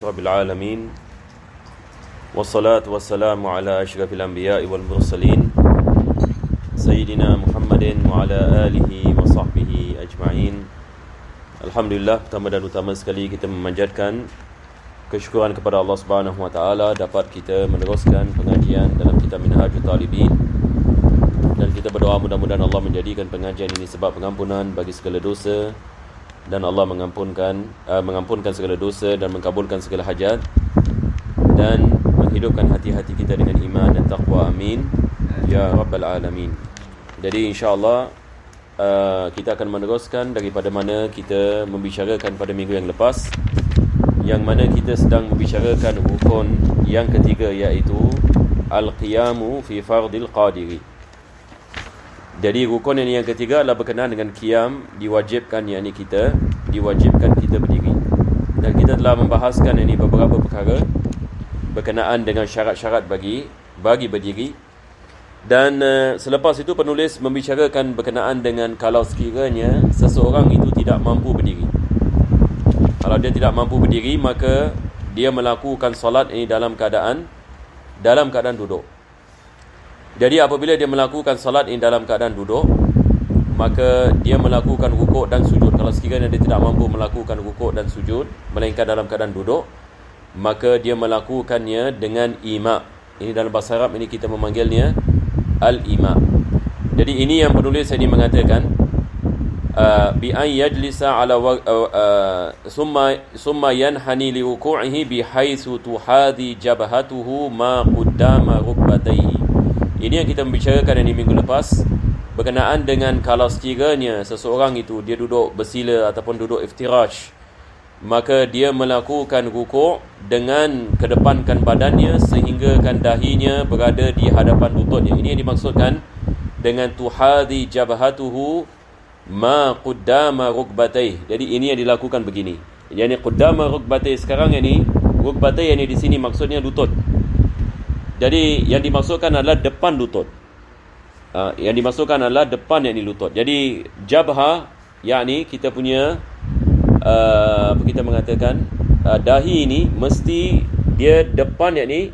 Rabbil alamin wassalatu wassalamu ala asyrafil anbiya'i wal mursalin sayyidina Muhammadin wa ala alihi wa sahbihi ajma'in. Alhamdulillah, pertama dan utama sekali kita memanjatkan kesyukuran kepada Allah Subhanahu wa taala dapat kita meneruskan pengajian dalam kitab Minhajul Talibin, dan kita berdoa mudah-mudahan Allah menjadikan pengajian ini sebab pengampunan bagi segala dosa, dan Allah mengampunkan segala dosa dan mengabulkan segala hajat, dan menghidupkan hati-hati kita dengan iman dan taqwa. Amin ya rabbal alamin. Jadi insya-Allah kita akan meneruskan daripada mana kita membicarakan pada minggu yang lepas, yang mana kita sedang membicarakan rukun yang ketiga, iaitu al-qiyamu fi fardil qadiri. Jadi rukun yang ketiga adalah berkenaan dengan qiyam, diwajibkan kita berdiri. Dan kita telah membahaskan ini beberapa perkara berkenaan dengan syarat-syarat bagi berdiri. Dan selepas itu penulis membicarakan berkenaan dengan kalau sekiranya seseorang itu tidak mampu berdiri. Kalau dia tidak mampu berdiri, maka dia melakukan solat ini dalam keadaan duduk. Jadi apabila dia melakukan salat ini dalam keadaan duduk, maka dia melakukan rukuk dan sujud. Kalau sekiranya dia tidak mampu melakukan rukuk dan sujud melainkan dalam keadaan duduk, maka dia melakukannya dengan ima. Ini dalam bahasa Arab ini kita memanggilnya al-ima. Jadi ini yang penulis ini mengatakan bi an yajlisa ala summa yanhani li wuqu'ihi bi haitsu tuhadi jabhatuhu ma qaddama rukbatayhi. Ini yang kita membicarakan di minggu lepas berkenaan dengan kalau sekiranya seseorang itu dia duduk bersila ataupun duduk iftirash, maka dia melakukan rukuk dengan kedepankan badannya sehinggakan dahinya berada di hadapan lututnya. Ini yang dimaksudkan dengan tuhadi jabhatuhu ma qaddama rukbatayhi. Jadi ini yang dilakukan begini. Yani qaddama rukbatayhi, sekarang ini rukbatayhi ini di sini maksudnya lutut. Jadi yang dimaksudkan adalah depan lutut. Yang dimaksudkan adalah depan yakni lutut. Jadi jabha yakni kita punya kita mengatakan dahi ini mesti dia depan yakni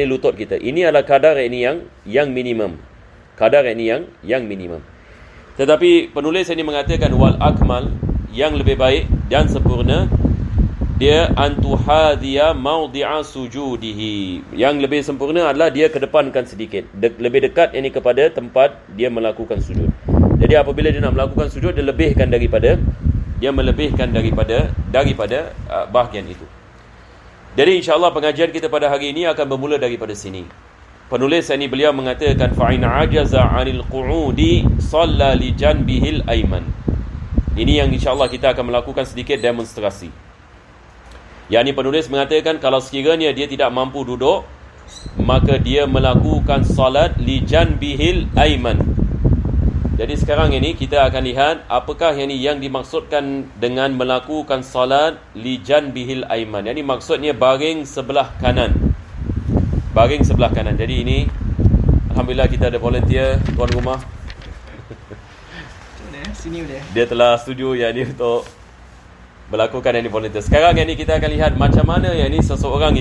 lutut kita. Ini adalah kadar ini yang minimum. Kadar ini yang minimum. Tetapi penulis ini mengatakan wal akmal, yang lebih baik dan sempurna, dia antuhadiya mawdi'a sujudihi. Yang lebih sempurna adalah dia kedepankan sedikit, lebih dekat ini kepada tempat dia melakukan sujud. Jadi apabila dia nak melakukan sujud, dia melebihkan daripada bahagian itu. Jadi insya-Allah pengajian kita pada hari ini akan bermula daripada sini. Penulis ini beliau mengatakan fa in ajaza 'anil qu'udi shalla li janbihil ayman. Ini yang insya-Allah kita akan melakukan sedikit demonstrasi. Yang ini penulis mengatakan kalau sekiranya dia tidak mampu duduk, maka dia melakukan salat li janbihil ayman. Jadi sekarang ini kita akan lihat apakah yang dimaksudkan dengan melakukan salat li janbihil ayman. Yang ini maksudnya baring sebelah kanan. Baring sebelah kanan. Jadi ini alhamdulillah kita ada volunteer tuan rumah. Sini udah. Dia telah setuju yang ini untuk melakukan yang ini volunteer. Sekarang yang ini kita akan lihat macam mana yang ini seseorang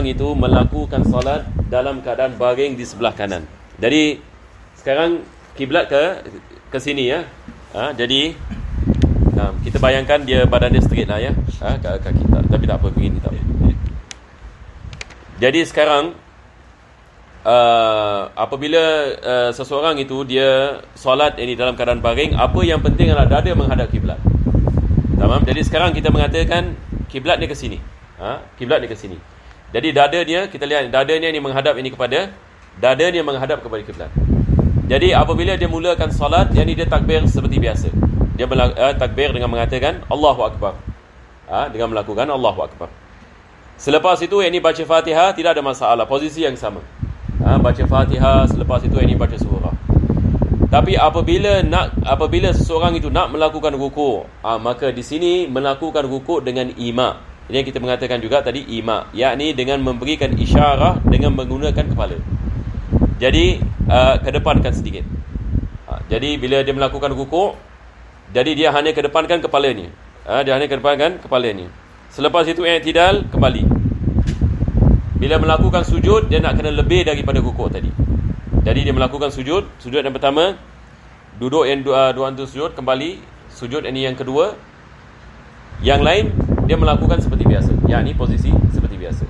itu melakukan solat dalam keadaan baring di sebelah kanan. Jadi sekarang kiblat ke sini ya. Jadi kita bayangkan dia badan dia straight lah ya. Kaki tak, tapi tak apa, begini tak apa. Jadi sekarang apabila seseorang itu dia solat ini dalam keadaan baring, apa yang penting adalah dada menghadap kiblat. Tamam. Jadi sekarang kita mengatakan kiblat ni ke sini. Kiblat ni ke sini. Jadi dada dia, kita lihat dadanya ni menghadap kepada kiblat. Jadi apabila dia mulakan solat, dia takbir seperti biasa. Dia takbir dengan mengatakan Allahu akbar. Dengan melakukan Allahu akbar. Selepas itu ini baca Fatihah, tidak ada masalah, posisi yang sama. Baca Fatihah, selepas itu ini baca surah. Tapi apabila seseorang itu nak melakukan rukuk, maka di sini melakukan rukuk dengan ima. Ini yang kita mengatakan juga tadi ima, yakni dengan memberikan isyarat dengan menggunakan kepala. Jadi kedepankan sedikit. Jadi bila dia melakukan rukuk, jadi dia hanya kedepankan kepalanya. Dia hanya kedepankan kepalanya. Selepas itu i'tidal, kembali. Bila melakukan sujud, dia nak kena lebih daripada rukuk tadi. Jadi dia melakukan sujud yang pertama, duduk yang dua antu sujud, kembali sujud ini yang kedua. Yang lain dia melakukan seperti biasa. Yang ini posisi seperti biasa.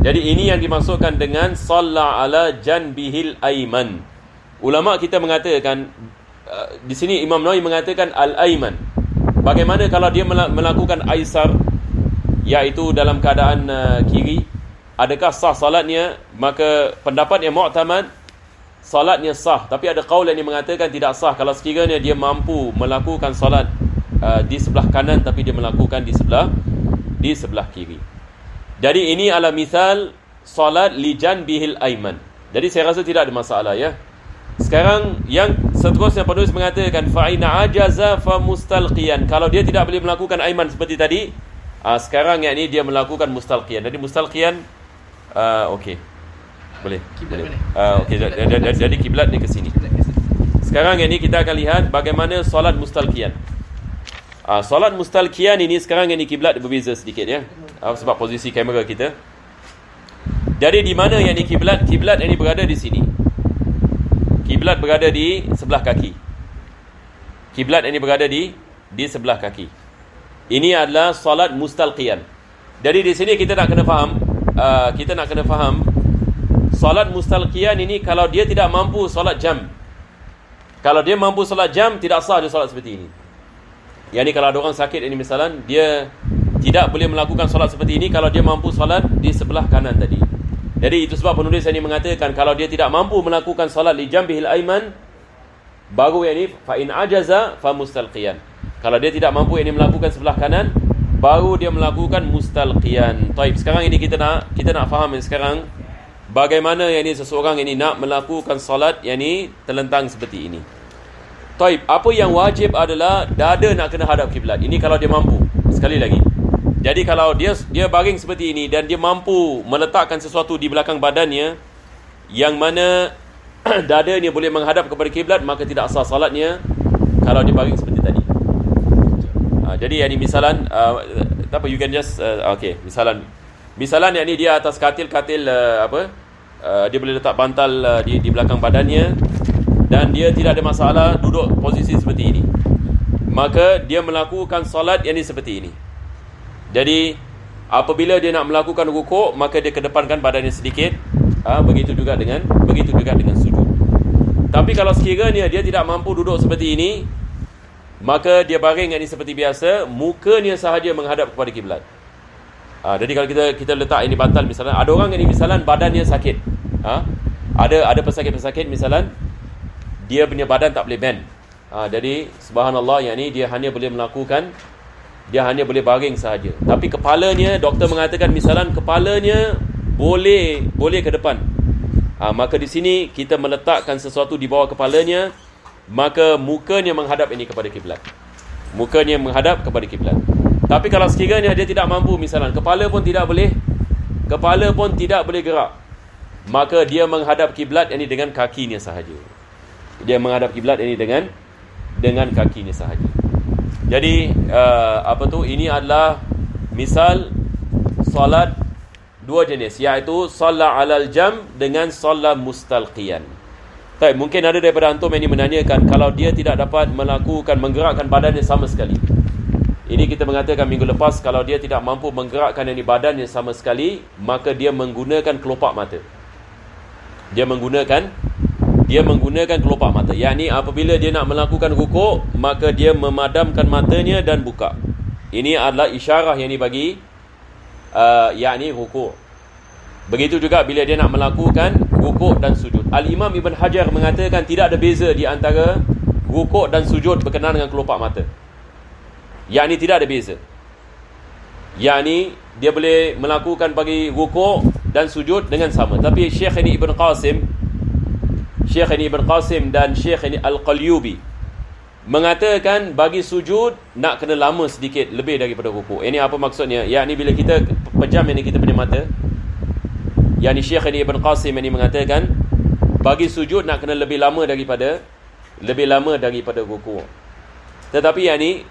Jadi ini yang dimaksudkan dengan shalla ala janbihil aiman. Ulama kita mengatakan di sini Imam Nawawi mengatakan al-aiman. Bagaimana kalau dia melakukan aisar, iaitu dalam keadaan kiri, adakah sah salatnya? Maka pendapat yang mu'tamad, salatnya sah. Tapi ada qaul yang mengatakan tidak sah kalau sekiranya dia mampu melakukan salat di sebelah kanan tapi dia melakukan di sebelah kiri. Jadi ini adalah misal salat li janbihil aiman. Jadi saya rasa tidak ada masalah ya. Sekarang yang seterusnya penulis mengatakan fa'ina ajaza fa mustalqiyan. Kalau dia tidak boleh melakukan aiman seperti tadi, sekarang yang ini dia melakukan mustalqiyan. Jadi mustalqiyan okey. Boleh. Okey, jadi kiblat ni ke sini. Sekarang yang ini kita akan lihat bagaimana solat mustalqiyan. Solat mustalqiyan ini sekarang yang ini kiblat berbeza sedikit ya. Sebab posisi kamera kita. Jadi di mana yang ini kiblat? Kiblat ini berada di sini. Kiblat berada di sebelah kaki. Kiblat ini berada di sebelah kaki. Ini adalah solat mustalqiyan. Jadi di sini kita nak kena faham, solat mustalqiyan ini kalau dia tidak mampu solat jam. Kalau dia mampu solat jam, tidak sah dia solat seperti ini. Yang ni kalau ada orang sakit ini misalnya, dia tidak boleh melakukan solat seperti ini kalau dia mampu solat di sebelah kanan tadi. Jadi itu sebab penulis ini mengatakan kalau dia tidak mampu melakukan solat li jambihil aiman, baru yang ini fa in ajaza fa mustalqiyan. Kalau dia tidak mampu ini melakukan sebelah kanan, baru dia melakukan mustalqiyan. Baik, sekarang ini kita nak faham sekarang bagaimana yang ini seseorang ini nak melakukan solat yang ini terlentang seperti ini. Baik, apa yang wajib adalah dada nak kena hadap kiblat. Ini kalau dia mampu. Sekali lagi. Jadi kalau dia baring seperti ini dan dia mampu meletakkan sesuatu di belakang badannya yang mana dadanya boleh menghadap kepada kiblat, maka tidak sah salatnya kalau dia baring seperti tadi. Jadi yang ini misalan you can just misalan yang ini dia atas katil dia boleh letak bantal di belakang badannya dan dia tidak ada masalah duduk posisi seperti ini, maka dia melakukan solat yang ini seperti ini. Jadi apabila dia nak melakukan rukuk, maka dia kedepankan badannya sedikit. Begitu juga dengan sujud. Tapi kalau sekiranya dia tidak mampu duduk seperti ini, maka dia baring yang ini seperti biasa, mukanya sahaja menghadap kepada kiblat. Jadi kalau kita letak ini bantal misalnya, ada orang yang ini misalnya badannya sakit. Ada pesakit-pesakit misalnya dia punya badan tak boleh bend. Jadi subhanallah, yang ini dia hanya boleh baring sahaja. Tapi kepalanya, doktor mengatakan misalnya kepalanya boleh ke depan. Maka di sini kita meletakkan sesuatu di bawah kepalanya, maka mukanya menghadap ini kepada kiblat. Mukanya menghadap kepada kiblat. Tapi kalau sekiranya dia tidak mampu, misalnya kepala pun tidak boleh gerak, maka dia menghadap kiblat ini dengan kakinya sahaja. Dia menghadap kiblat ini dengan kakinya sahaja. Jadi ini adalah misal solat dua jenis, iaitu solat alal jam dengan solat mustalqiyan. Baik, mungkin ada daripada antum yang menanyakan kalau dia tidak dapat menggerakkan badannya sama sekali. Ini kita mengatakan minggu lepas, kalau dia tidak mampu menggerakkan badannya sama sekali, maka dia menggunakan kelopak mata. Dia menggunakan kelopak mata. Yang ni apabila dia nak melakukan rukuk, maka dia memadamkan matanya dan buka. Ini adalah isyarah yang ni bagi yakni rukuk. Begitu juga bila dia nak melakukan rukuk dan sujud. Al-Imam Ibn Hajar mengatakan tidak ada beza di antara rukuk dan sujud berkenaan dengan kelopak mata. Yang ni tidak ada beza. Yang ni dia boleh melakukan bagi rukuk dan sujud dengan sama. Tapi Syekh ini Ibn Qasim dan Syekh ini Al-Qalyubi mengatakan bagi sujud nak kena lama sedikit lebih daripada rukuk. Ini apa maksudnya? Yang ni bila kita pejam ini kita punya mata. Yang ni Syekh ini Ibn Qasim ini mengatakan bagi sujud nak kena lebih lama daripada rukuk. Tetapi yang ni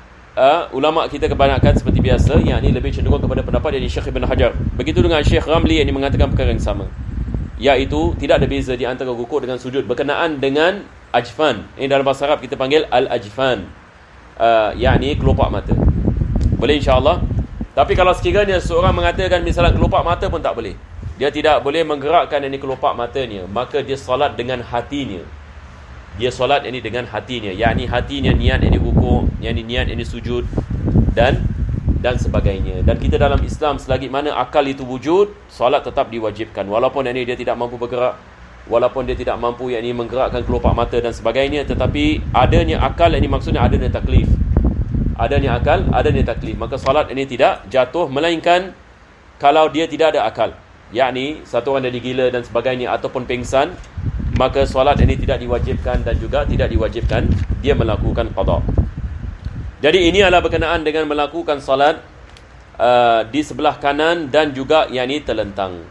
ulama kita kebanyakan seperti biasa, yang ini lebih cenderung kepada pendapat dari Syekh Ibn Hajar. Begitu dengan Syekh Ramli yang mengatakan perkara yang sama, iaitu tidak ada beza di antara rukuk dengan sujud berkenaan dengan ajfan. Ini dalam bahasa Arab kita panggil al-ajfan, yakni kelopak mata. Boleh insya-Allah. Tapi kalau sekiranya seorang mengatakan misalnya kelopak mata pun tak boleh, dia tidak boleh menggerakkan ini kelopak matanya, maka dia solat dengan hatinya. Dia solat ini dengan hatinya, yakni hatinya niat ini rukuk, yakni niat ini sujud dan sebagainya. Dan kita dalam Islam, selagi mana akal itu wujud, solat tetap diwajibkan. Walaupun ini dia tidak mampu bergerak, walaupun dia tidak mampu yakni menggerakkan kelopak mata dan sebagainya, tetapi adanya akal ini maksudnya adanya taklif. Adanya akal, adanya taklif. Maka solat ini tidak jatuh, melainkan kalau dia tidak ada akal, yakni satu orang jadi gila dan sebagainya ataupun pingsan, maka solat ini tidak diwajibkan dan juga tidak diwajibkan dia melakukan qada. Jadi ini adalah berkenaan dengan melakukan solat di sebelah kanan dan juga yakni terlentang.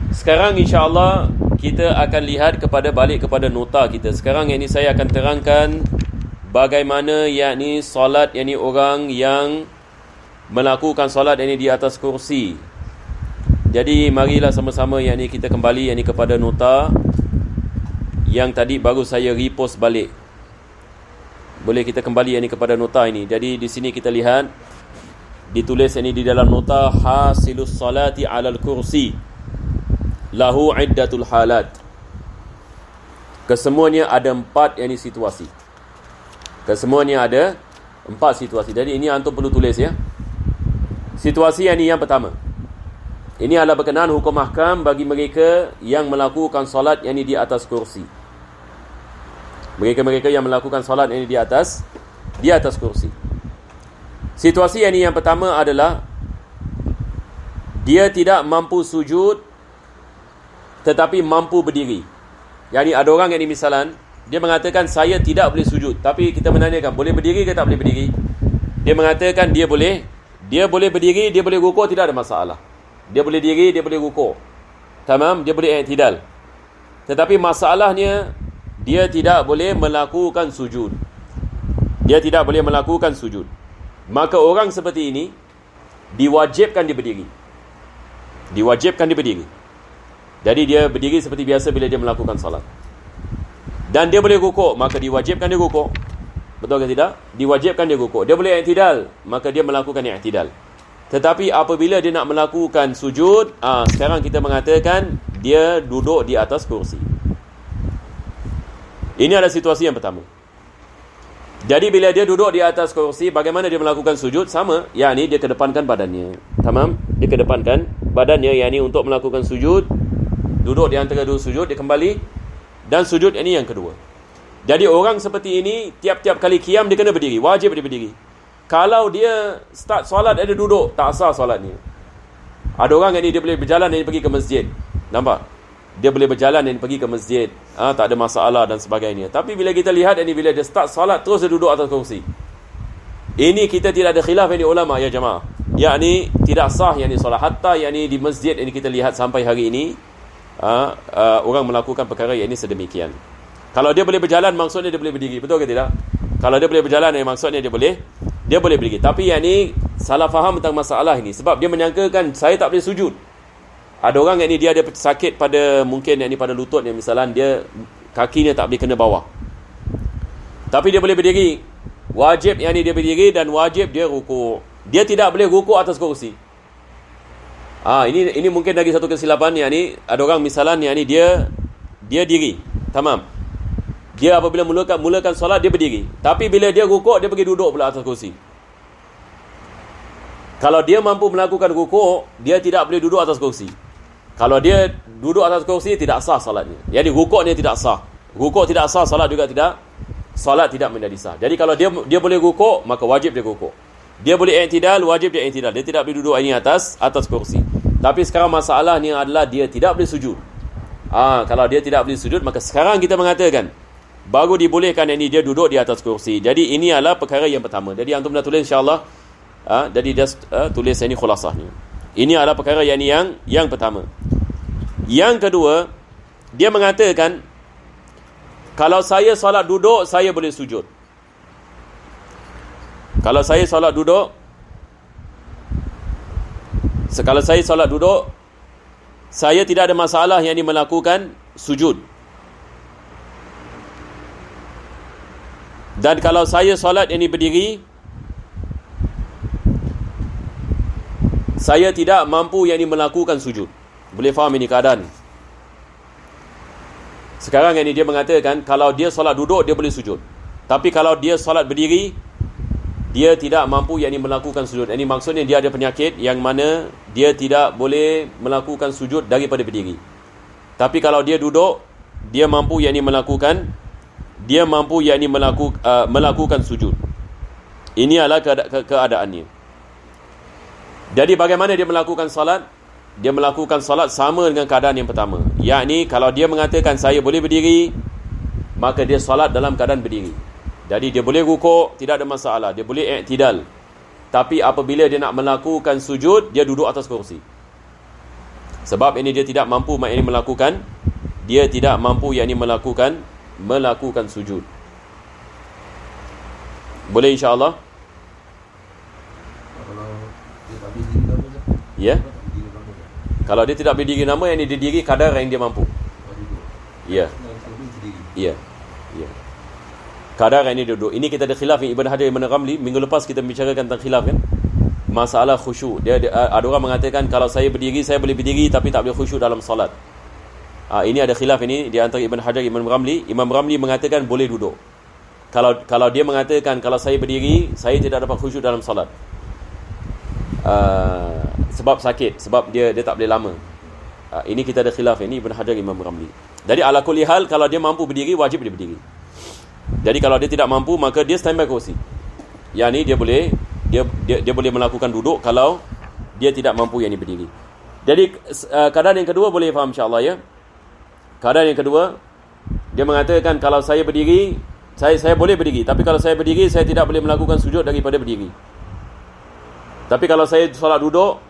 Sekarang insya-Allah kita akan lihat balik kepada nota kita. Sekarang ini saya akan terangkan bagaimana yakni solat yakni orang yang melakukan solat yakni di atas kursi. Jadi marilah sama-sama yakni kita kembali yakni kepada nota yang tadi baru saya repost balik. Boleh kita kembali yakni kepada nota ini. Jadi di sini kita lihat ditulis yakni di dalam nota, hasilus salati 'alal kursi lahu 'iddatul halat. Kesemuanya ada 4 yakni situasi. Kesemuanya ada 4 situasi. Jadi ini antum perlu tulis ya. Situasi yakni yang pertama, ini adalah berkenaan hukum ahkam bagi mereka yang melakukan solat yakni di atas kursi. Mereka-mereka yang melakukan solat ini di atas kursi. Situasi yang pertama adalah dia tidak mampu sujud tetapi mampu berdiri. Yani ada orang yang misalan dia mengatakan saya tidak boleh sujud, tapi kita menanyakan boleh berdiri ke tak boleh berdiri? Dia mengatakan dia boleh berdiri, dia boleh rukuk, tidak ada masalah. Dia boleh diri, dia boleh rukuk. Tamam, dia boleh i'tidal. Tetapi masalahnya dia tidak boleh melakukan sujud. Dia tidak boleh melakukan sujud. Maka orang seperti ini diwajibkan dia berdiri. Diwajibkan dia berdiri. Jadi dia berdiri seperti biasa bila dia melakukan salat. Dan dia boleh rukuk, maka diwajibkan dia rukuk. Betul ke tidak? Diwajibkan dia rukuk. Dia boleh i'tidal, maka dia melakukan i'tidal. Tetapi apabila dia nak melakukan sujud, sekarang kita mengatakan dia duduk di atas kursi. Ini adalah situasi yang pertama. Jadi bila dia duduk di atas kursi, bagaimana dia melakukan sujud? Sama, yakni dia kedepankan badannya. Tamam? Dia kedepankan badannya, yakni untuk melakukan sujud. Duduk di antara dua sujud, dia kembali. Dan sujud ini yang kedua. Jadi orang seperti ini, tiap-tiap kali qiyam dia kena berdiri. Wajib dia berdiri. Kalau dia start solat ada duduk, tak sah solatnya. Ada orang yang dia boleh berjalan dan pergi ke masjid. Nampak? Dia boleh berjalan dan pergi ke masjid, tak ada masalah dan sebagainya. Tapi bila kita lihat ini, bila dia start solat terus dia duduk atas kursi, ini kita tidak ada khilaf ini ulama ya jemaah, yakni tidak sah yakni solat. Hatta yakni di masjid ini kita lihat sampai hari ini orang melakukan perkara yang ini sedemikian. Kalau dia boleh berjalan maksudnya dia boleh berdiri, betul ke tidak? Kalau dia boleh berjalan maksudnya dia boleh berdiri. Tapi yakni salah faham tentang masalah ini, sebab dia menyangkakan saya tak boleh sujud. Ada orang yang ni dia ada sakit pada mungkin yang ni pada lutut, yang misalnya dia kakinya tak boleh kena bawah. Tapi dia boleh berdiri. Wajib yang ni dia berdiri dan wajib dia rukuk. Dia tidak boleh rukuk atas kursi. Ini mungkin lagi satu kesilapan yang ni. Ada orang misalnya yang ni dia diri. Tamam. Dia apabila mulakan solat dia berdiri. Tapi bila dia rukuk dia pergi duduk pula atas kursi. Kalau dia mampu melakukan rukuk, dia tidak boleh duduk atas kursi. Kalau dia duduk atas kursi, tidak sah salatnya. Jadi rukuknya tidak sah. Rukuk tidak sah, salat juga tidak. Salat tidak menjadi sah. Jadi kalau dia boleh rukuk, maka wajib dia rukuk. Dia boleh i'tidal, wajib dia i'tidal. Dia tidak boleh duduk ini atas kursi. Tapi sekarang masalahnya adalah dia tidak boleh sujud. Kalau dia tidak boleh sujud, maka sekarang kita mengatakan baru dibolehkan ini dia duduk di atas kursi. Jadi ini adalah perkara yang pertama. Jadi antum dah tulis insya-Allah. Jadi just tulis ini khulasahnya. Ini adalah perkara yang pertama. Yang kedua, dia mengatakan kalau saya solat duduk, saya boleh sujud. Kalau saya solat duduk, saya tidak ada masalah yang melakukan sujud. Dan kalau saya solat yang berdiri, saya tidak mampu yang melakukan sujud. Boleh faham ini keadaan? Sekarang ini dia mengatakan kalau dia solat duduk dia boleh sujud. Tapi kalau dia solat berdiri, dia tidak mampu yang melakukan sujud. Ini maksudnya dia ada penyakit yang mana dia tidak boleh melakukan sujud daripada berdiri. Tapi kalau dia duduk, dia mampu yang melakukan sujud. Ini adalah keadaannya. Jadi bagaimana dia melakukan salat? Dia melakukan salat sama dengan keadaan yang pertama. Yakni kalau dia mengatakan saya boleh berdiri, maka dia salat dalam keadaan berdiri. Jadi dia boleh rukuk, tidak ada masalah. Dia boleh i'tidal. Tapi apabila dia nak melakukan sujud, dia duduk atas kursi. Sebab ini dia tidak mampu melakukan sujud. Boleh insya-Allah? Ya. Kalau dia tidak berdiri nama, yang dia diri kadar yang dia mampu. Ya. Ya. Ya. Kadar yang dia duduk. Ini kita ada khilaf Ibn Hajar Ibn Ramli. Minggu lepas kita bicarakan tentang khilaf kan. Masalah khusyuk. Ada orang mengatakan kalau saya berdiri, saya boleh berdiri tapi tak boleh khusyuk dalam solat. Ini ada khilaf ini di antara Ibn Hajar Ibn Ramli. Imam Ramli mengatakan boleh duduk. Kalau dia mengatakan kalau saya berdiri, saya tidak dapat khusyuk dalam solat. Sebab sakit, sebab dia tak boleh lama. Ini kita ada khilaf ini Ibn Hajar Imam Ramli. Jadi ala kulli hal, kalau dia mampu berdiri, wajib dia berdiri. Jadi kalau dia tidak mampu, maka dia standby kursi. Yang ni dia boleh melakukan duduk kalau dia tidak mampu yang ni berdiri. Jadi keadaan yang kedua boleh faham insya-Allah ya. Keadaan yang kedua, dia mengatakan kalau saya berdiri, saya boleh berdiri, tapi kalau saya berdiri saya tidak boleh melakukan sujud daripada berdiri. Tapi kalau saya solat duduk,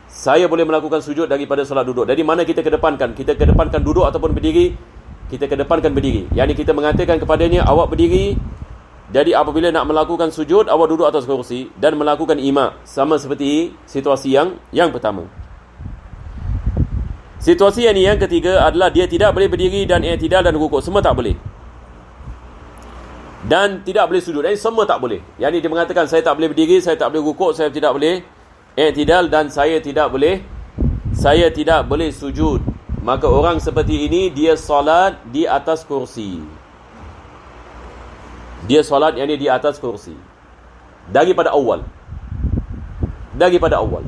saya boleh melakukan sujud daripada solat duduk. Jadi mana kita kedepankan? Kita kedepankan duduk ataupun berdiri? Kita kedepankan berdiri. Yang ini kita mengatakan kepadanya, awak berdiri. Jadi apabila nak melakukan sujud, awak duduk atas kursi dan melakukan ima. Sama seperti situasi yang pertama. Situasi yang ketiga adalah dia tidak boleh berdiri dan i'tidal dan rukuk. Semua tak boleh. Dan tidak boleh sujud. Ini semua tak boleh. Yang ini dia mengatakan saya tak boleh berdiri, saya tak boleh rukuk, saya tidak boleh i'tidal dan saya tidak boleh sujud. Maka orang seperti ini dia solat di atas kursi. Dia solat yang ini di atas kursi. Daripada awal.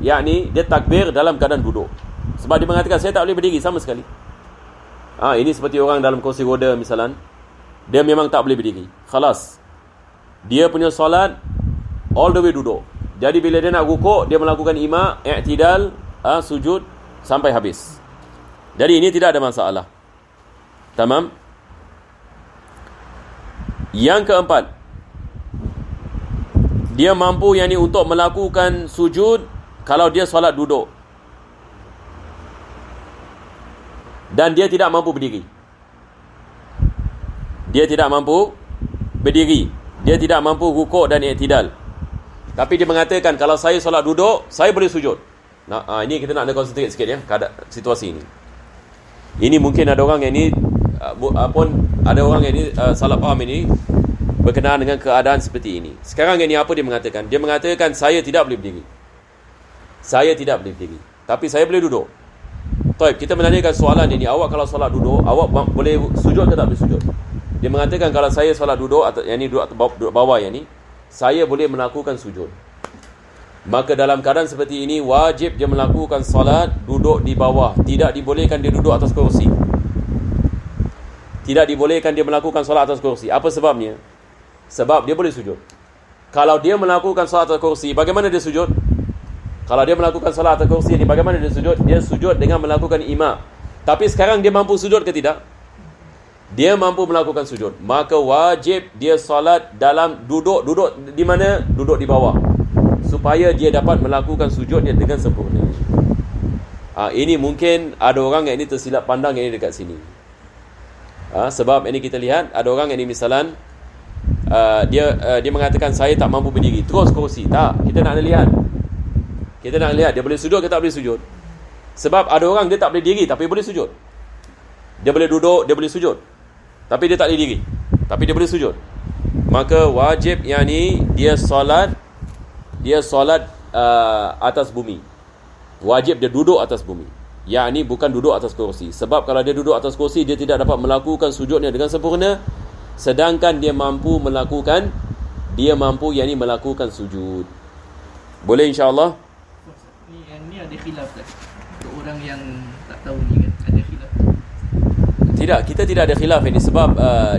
Yakni dia takbir dalam keadaan duduk. Sebab dia mengatakan saya tak boleh berdiri sama sekali. Ini seperti orang dalam kursi roda misalan. Dia memang tak boleh berdiri. Khalas. Dia punya solat all the way duduk. Jadi bila dia nak rukuk, dia melakukan ima, i'tidal, sujud sampai habis. Jadi ini tidak ada masalah. Tamam? Yang keempat, dia mampu yang ni untuk melakukan sujud kalau dia solat duduk. Dan dia tidak mampu berdiri. Dia tidak mampu berdiri. Dia tidak mampu rukuk dan i'tidal. Tapi dia mengatakan kalau saya solat duduk, saya boleh sujud. Ini kita nak ada concentrate sikit ya, situasi ini. Ini mungkin ada orang yang ini salah faham ini berkenaan dengan keadaan seperti ini. Sekarang ini apa dia mengatakan? Dia mengatakan saya tidak boleh berdiri. Saya tidak boleh berdiri. Tapi saya boleh duduk. Baik, kita menanyakan soalan ini, awak kalau solat duduk, awak boleh sujud atau tak boleh sujud? Dia mengatakan kalau saya solat duduk atau yang ni duduk bawah yang ni, saya boleh melakukan sujud. Maka dalam keadaan seperti ini wajib dia melakukan solat duduk di bawah. Tidak dibolehkan dia duduk atas kursi. Tidak dibolehkan dia melakukan solat atas kursi. Apa sebabnya? Sebab dia boleh sujud. Kalau dia melakukan solat atas kursi, bagaimana dia sujud? Kalau dia melakukan solat atas kursi ini, bagaimana dia sujud? Dia sujud dengan melakukan ima. Tapi sekarang dia mampu sujud ke tidak? Dia mampu melakukan sujud. Maka wajib dia solat dalam duduk di mana? Duduk di bawah. Supaya dia dapat melakukan sujudnya dengan sempurna. Ini mungkin ada orang yang ini tersilap pandang yang ini dekat sini. Sebab ini kita lihat ada orang yang ini misalan dia mengatakan saya tak mampu berdiri, terus kerusi. Tak, kita nak lihat dia boleh sujud ke tak boleh sujud. Sebab ada orang dia tak boleh diri tapi boleh sujud. Dia boleh duduk, dia boleh sujud, tapi dia tak boleh diri, tapi dia boleh sujud. Maka wajib dia solat atas bumi. Wajib dia duduk atas bumi, bukan duduk atas kursi. Sebab kalau dia duduk atas kursi, dia tidak dapat melakukan sujudnya dengan sempurna. Sedangkan dia mampu melakukan sujud. Boleh insya-Allah. Ni ada khilaf tak? Untuk orang yang tak tahu ni kan, ada khilaf. Tidak, kita tidak ada khilaf ini. Sebab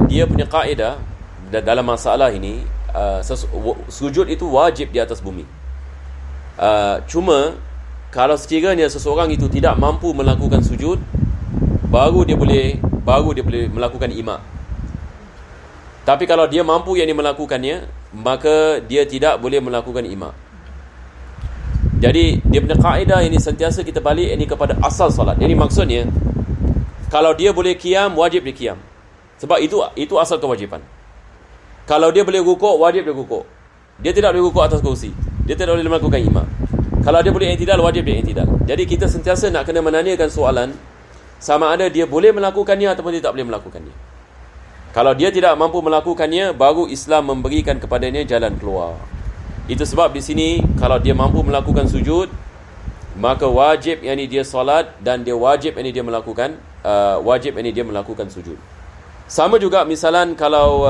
dia punya kaedah dalam masalah ini, sujud itu wajib di atas bumi. Cuma kalau sekiranya seseorang itu tidak mampu melakukan sujud, baru dia boleh melakukan ima. Tapi kalau dia mampu melakukannya, maka dia tidak boleh melakukan ima. Jadi dia punya kaedah ini sentiasa kita balik ini kepada asal solat. Ini maksudnya, kalau dia boleh qiyam, wajib dia qiyam. Sebab itu asal kewajipan. Kalau dia boleh rukuk, wajib dia rukuk. Dia tidak boleh rukuk atas kursi, dia tidak boleh melakukan ima. Kalau dia boleh i'tidal, wajib dia i'tidal. Jadi kita sentiasa nak kena menanyakan soalan, sama ada dia boleh melakukannya ataupun dia tak boleh melakukannya. Kalau dia tidak mampu melakukannya, baru Islam memberikan kepadanya jalan keluar. Itu sebab di sini, kalau dia mampu melakukan sujud, maka wajib dia solat, dan dia wajib dia melakukan sujud. Sama juga misalan kalau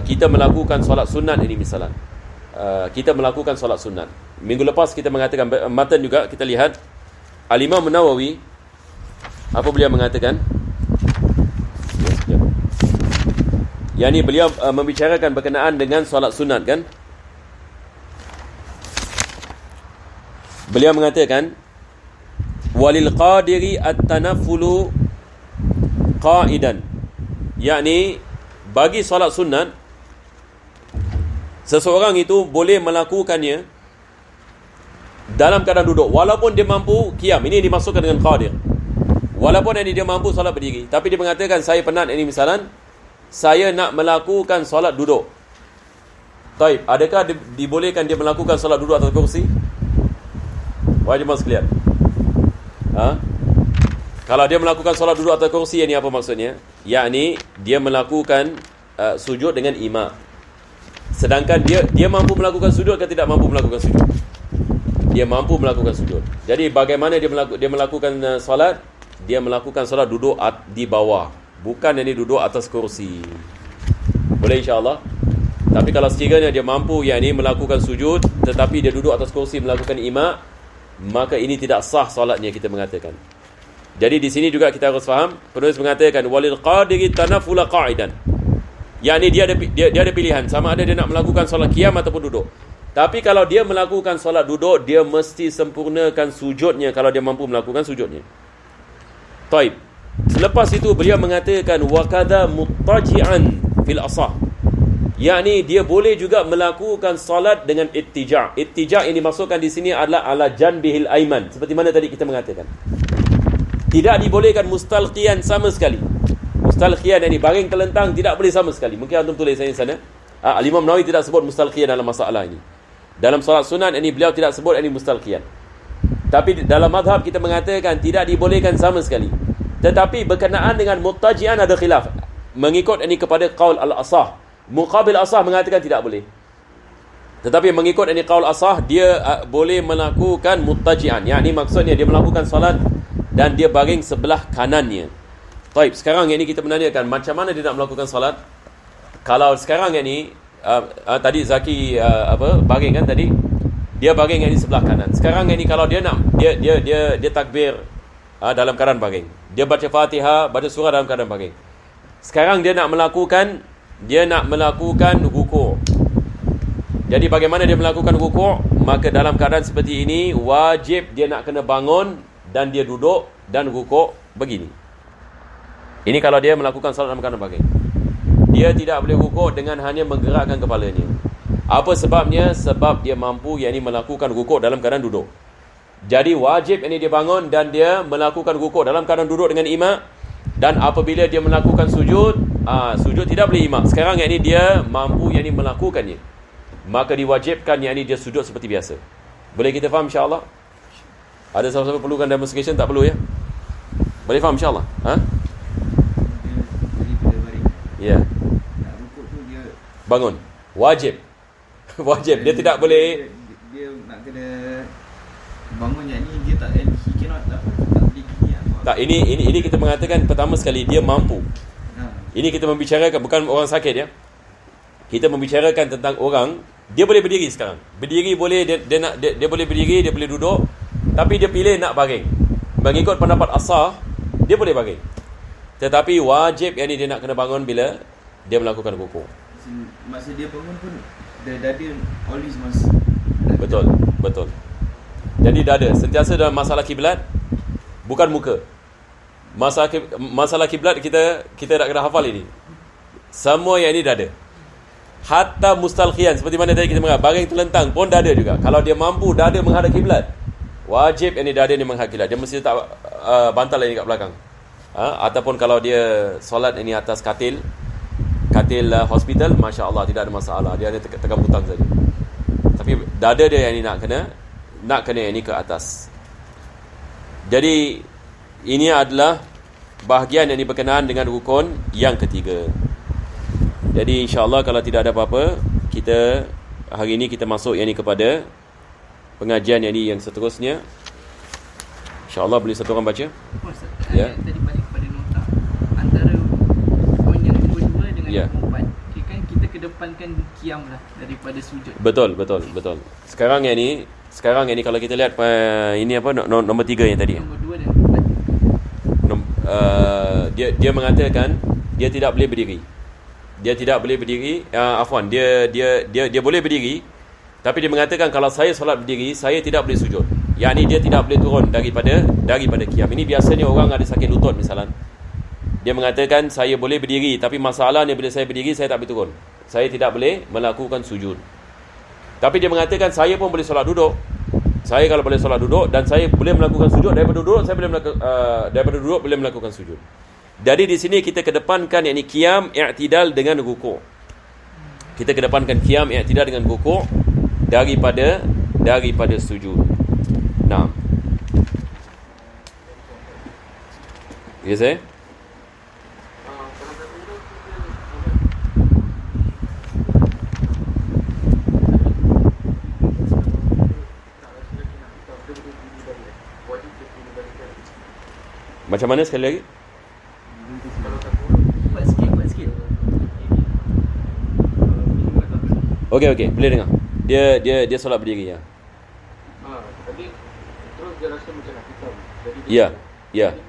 kita melakukan solat sunat ini misalan. Kita melakukan solat sunat. Minggu lepas kita mengatakan matan juga, kita lihat Al-Imam Nawawi apa beliau mengatakan. Beliau membicarakan berkenaan dengan solat sunat kan. Beliau mengatakan walil qadiri at-tanaffulu qa'idan. Bagi solat sunat, seseorang itu boleh melakukannya dalam keadaan duduk, walaupun dia mampu qiyam. Ini dimaksudkan dengan qadir. Walaupun dia mampu solat berdiri, tapi dia mengatakan saya penat misalan, saya nak melakukan solat duduk. Taib, adakah dibolehkan dia melakukan solat duduk atas kursi? Wajib sekalian. Kalau dia melakukan solat duduk atas kursi, ini apa maksudnya? Dia melakukan sujud dengan ima. Sedangkan dia mampu melakukan sujud ke tidak mampu melakukan sujud? Dia mampu melakukan sujud. Jadi bagaimana dia melakukan solat? Dia melakukan solat duduk di bawah, bukan duduk atas kursi. Boleh insya-Allah. Tapi kalau sekiranya dia mampu melakukan sujud, tetapi dia duduk atas kursi melakukan ima, maka ini tidak sah solatnya, kita mengatakan. Jadi di sini juga kita harus faham, penulis mengatakan walil qadiri tanaffula qa'idan. Dia ada pilihan, sama ada dia nak melakukan solat qiyam ataupun duduk. Tapi kalau dia melakukan solat duduk, dia mesti sempurnakan sujudnya kalau dia mampu melakukan sujudnya. Taib. Selepas itu beliau mengatakan wa kadza muttaji'an fil asah. Dia boleh juga melakukan solat dengan ittija'. Ittija' yang dimaksudkan di sini adalah ala janbihil aiman, seperti mana tadi kita mengatakan. Tidak dibolehkan mustalqiyan sama sekali. Mustalqiyan baring telentang tidak boleh sama sekali. Mungkin antum tulis sana. Al-Imam Nawawi tidak sebut mustalqiyan dalam masalah ini. Dalam solat sunat beliau tidak sebut mustalqiyan. Tapi dalam mazhab kita mengatakan tidak dibolehkan sama sekali. Tetapi berkenaan dengan muttaji'an ada khilaf. Mengikut kepada qaul al-asah. Muqabil asah mengatakan tidak boleh. Tetapi mengikut qaul asah, dia boleh melakukan muttaji'an. Maksudnya dia melakukan solat dan dia baring sebelah kanannya. Baik, sekarang kita menanyakan macam mana dia nak melakukan solat. Kalau sekarang tadi Zaki baring kan tadi, dia baring sebelah kanan. Sekarang kalau dia nak dia takbir dalam keadaan baring. Dia baca Fatihah, baca surah dalam keadaan baring. Sekarang dia nak melakukan rukuk. Jadi bagaimana dia melakukan rukuk? Maka dalam keadaan seperti ini wajib dia nak kena bangun dan dia duduk dan rukuk begini. Ini kalau dia melakukan salat dalam keadaan baring. Dia tidak boleh rukuk dengan hanya menggerakkan kepalanya. Apa sebabnya? Sebab dia mampu melakukan rukuk dalam keadaan duduk. Jadi wajib dia bangun dan dia melakukan rukuk dalam keadaan duduk dengan imam. Dan apabila dia melakukan sujud, Sujud tidak boleh imam. Sekarang yang ni dia mampu yang ni melakukannya, maka diwajibkan yang ni dia sujud seperti biasa. Boleh kita faham insya-Allah? Ada siapa-siapa perlukan demonstration? Tak perlu ya? Boleh faham insya-Allah? Ya. Nak rukuk tu dia Bangun. Wajib. Wajib. Dia tidak boleh. Dia nak kena bangun yang ni, dia tak, he cannot tak boleh gini lah. Tak, ini kita mengatakan pertama sekali dia mampu. Ini kita membicarakan bukan orang sakit ya. Kita membicarakan tentang orang dia boleh berdiri sekarang. Berdiri boleh, dia boleh berdiri, dia boleh duduk, tapi dia pilih nak baring. Mengikut pendapat asah, dia boleh baring. Tetapi wajib yang ni dia nak kena bangun bila dia melakukan rukuk. Masa dia bangun pun dada always must. Betul. Jadi dada sentiasa dalam masalah kiblat, bukan muka. Masalah kiblat kita nak kena hafal ini. Semua yang ini dada. Hatta mustalqiyan, seperti mana tadi kita mengatakan baring terlentang pun dada juga. Kalau dia mampu dada menghadap kiblat, wajib yang ini dada ni menghadap kiblat. Dia mesti tak bantal ini kat belakang. Ataupun kalau dia solat ini atas katil hospital, masya-Allah tidak ada masalah. Dia hanya tekan butang saja. Tapi dada dia yang ini nak kena yang ini ke atas. Jadi ini adalah bahagian yang berkenaan dengan rukun yang ketiga. Jadi insya-Allah kalau tidak ada apa-apa, kita hari ini kita masuk yang ini kepada pengajian yang seterusnya. InsyaAllah boleh satu orang baca. Ya. Tadi balik kepada nota antara poin yang kedua dengan yang keempat, kan kita kedepankan qiyam lah daripada sujud. Betul. Sekarang yang ni kalau kita lihat ini apa nombor 3 yang tadi. Nombor 2 dan 4. Dia mengatakan dia tidak boleh berdiri. Dia boleh berdiri, tapi dia mengatakan kalau saya solat berdiri, saya tidak boleh sujud. Yang ni dia tidak boleh turun daripada qiyam. Ini biasanya orang ada sakit lutut misalnya. Dia mengatakan saya boleh berdiri, tapi masalahnya bila saya berdiri saya tak boleh turun. Saya tidak boleh melakukan sujud. Tapi dia mengatakan saya pun boleh solat duduk. Saya kalau boleh solat duduk dan saya boleh melakukan sujud daripada duduk, saya boleh daripada duduk boleh melakukan sujud. Jadi di sini kita kedepankan yakni qiyam i'tidal dengan rukuk. Kita kedepankan qiyam i'tidal dengan rukuk daripada sujud. Nah. Ya saya? Macam mana sekali lagi? Buat sikit. Okey, boleh dengar. Dia solat berdiri ya. Tadi terus dia rasa macam nak hitam. Jadi Ya.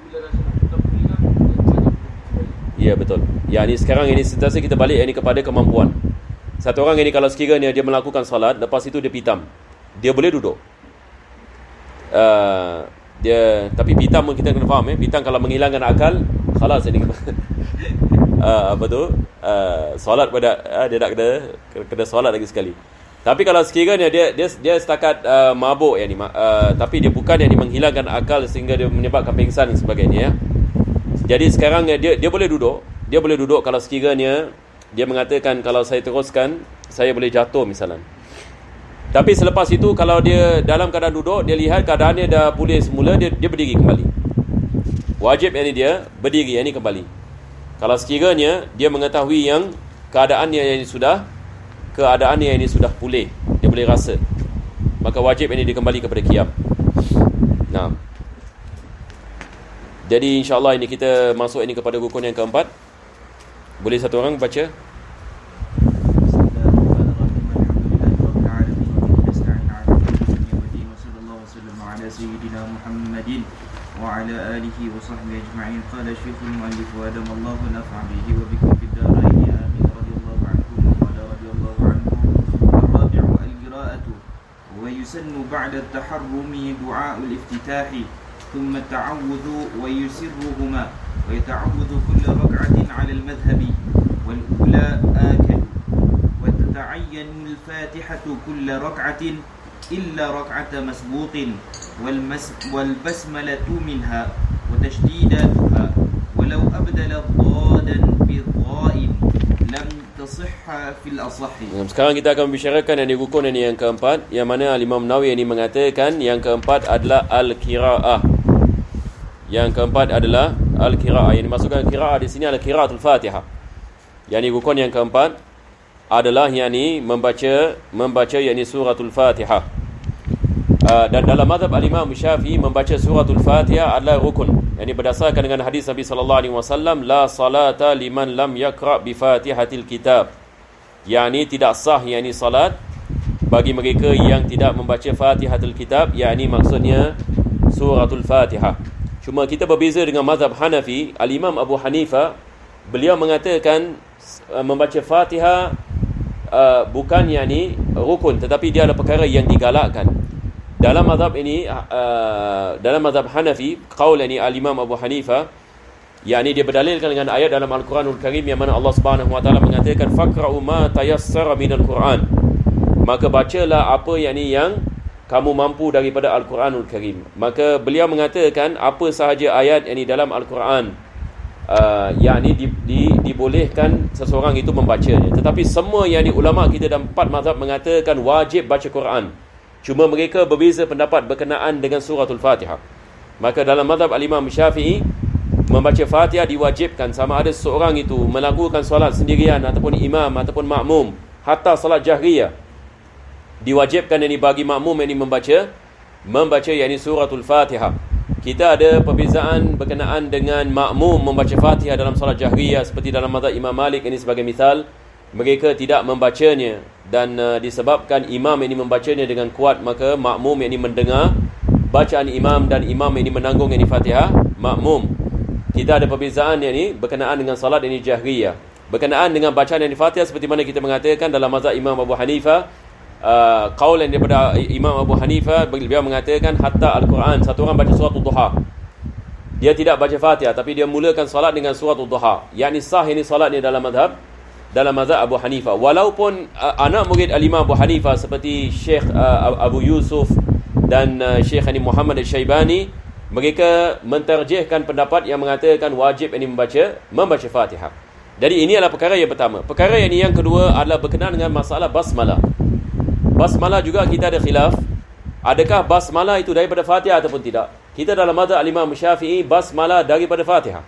bila rasa nak hitam ni kan Ya betul. Ya ni sekarang ini sentiasa kita balik ini kepada kemampuan. Satu orang ini kalau sekiranya dia melakukan solat, lepas itu dia pitam, dia boleh duduk. Tapi pitam pun kita kena faham pitam kalau menghilangkan akal, khalas ini. Solat pada dia nak kena solat lagi sekali. Tapi kalau sekiranya dia setakat mabuk tapi dia bukan menghilangkan akal sehingga dia menyebabkan pingsan dan sebagainya ya. Jadi sekarang dia boleh duduk. Dia boleh duduk kalau sekiranya dia mengatakan kalau saya teruskan saya boleh jatuh misalnya. Tapi selepas itu kalau dia dalam keadaan duduk, dia lihat keadaannya dah pulih semula, dia berdiri kembali. Wajib dia berdiri kembali. Kalau sekiranya dia mengetahui yang keadaannya yang sudah pulih, dia boleh rasa, maka wajib dia kembali kepada qiyam. Nah. Jadi insya-Allah ini kita masuk kepada rukun yang keempat. Boleh satu orang baca? سيدنا محمد وعلى آله وصحبه أجمعين. قال الشيخ المؤلف وأدم الله نفع به وبكم في الدارين آمين. رضي الله عنكم وقال رضي الله عنه. الرابع القراءة، ويسن بعد التحرم دعاء الافتتاح ثم التعوذ ويسرهما، ويتعوذ كل ركعة على المذهب، والأولى آكد، وتتعين الفاتحة كل ركعة إلا ركعة مسبوق، والبسملة منها وتشديداتها، ولو أبدل ضادا بالضاء لم تصح في الأصح. Sekarang kita akan membicarakan yang rukun yang keempat, yang mana Imam Nawawi ini mengatakan yang keempat adalah al-qiraah. Yang keempat adalah al-qiraah. Yang dimaksudkan qiraah di sini adalah qiraatul Fatihah. Yang rukun yang keempat adalah yakni membaca yakni suratul Fatihah. Dan dalam mazhab al-Imam Syafi'i membaca suratul Fatihah adalah rukun. Yang berdasarkan dengan hadis Nabi sallallahu alaihi wasallam, la salata liman lam yaqra bi Fatihatil kitab. Yakni tidak sah yakni salat bagi mereka yang tidak membaca Fatihatul kitab, yakni maksudnya suratul Fatihah. Cuma kita berbeza dengan mazhab Hanafi. Al-Imam Abu Hanifah, beliau mengatakan membaca Fatihah bukan yakni rukun, tetapi dia adalah perkara yang digalakkan. Dalam mazhab ini, dalam mazhab Hanafi, qaul ini al-Imam Abu Hanifah, yakni dia berdalilkan dengan ayat dalam Al-Quranul Karim yang mana Allah Subhanahu wa taala mengatakan faqra'u ma tayassara minal Quran. Maka bacalah apa yakni yang kamu mampu daripada Al-Quranul Karim. Maka beliau mengatakan apa sahaja ayat yakni dalam Al-Quran yakni dibolehkan seseorang itu membacanya. Tetapi semua yakni ulama kita dan 4 mazhab mengatakan wajib baca Quran. Cuma mereka berbeza pendapat berkenaan dengan suratul Fatihah. Maka dalam mazhab al-Imam Syafi'i, membaca Fatihah diwajibkan sama ada seorang itu melakukan solat sendirian ataupun imam ataupun makmum, hatta solat jahriyah. Diwajibkan ini bagi makmum ini membaca yakni suratul Fatihah. Kita ada perbezaan berkenaan dengan makmum membaca Fatihah dalam solat jahriyah, seperti dalam mazhab Imam Malik ini sebagai misal, mereka tidak membacanya, dan disebabkan imam ini membacanya dengan kuat, maka makmum ini mendengar bacaan imam dan imam ini menanggung ini Fatihah makmum. Kita ada perbezaan ini berkenaan dengan salat ini jahriyah. Berkenaan dengan bacaan ini Fatihah, seperti mana kita mengatakan dalam mazhab Imam Abu Hanifah, qaul yang daripada Imam Abu Hanifah, beliau mengatakan hatta Al-Quran, satu orang baca suratul Duha, dia tidak baca Fatihah tapi dia mulakan salat dengan suratul Duha, yakni sah ini salat ni dalam mazhab Abu Hanifah. Walaupun anak murid al-Imam Abu Hanifah seperti Syekh Abu Yusuf dan Syekh Muhammad Al-Syaibani, mereka mentarjihkan pendapat yang mengatakan wajib ini membaca Fatihah. Jadi ini adalah perkara yang pertama. Perkara yang kedua adalah berkenaan dengan masalah basmalah. Basmalah juga kita ada khilaf, adakah basmalah itu daripada Fatihah ataupun tidak. Kita dalam mazhab al-Imam Syafi'i, basmalah daripada Fatihah.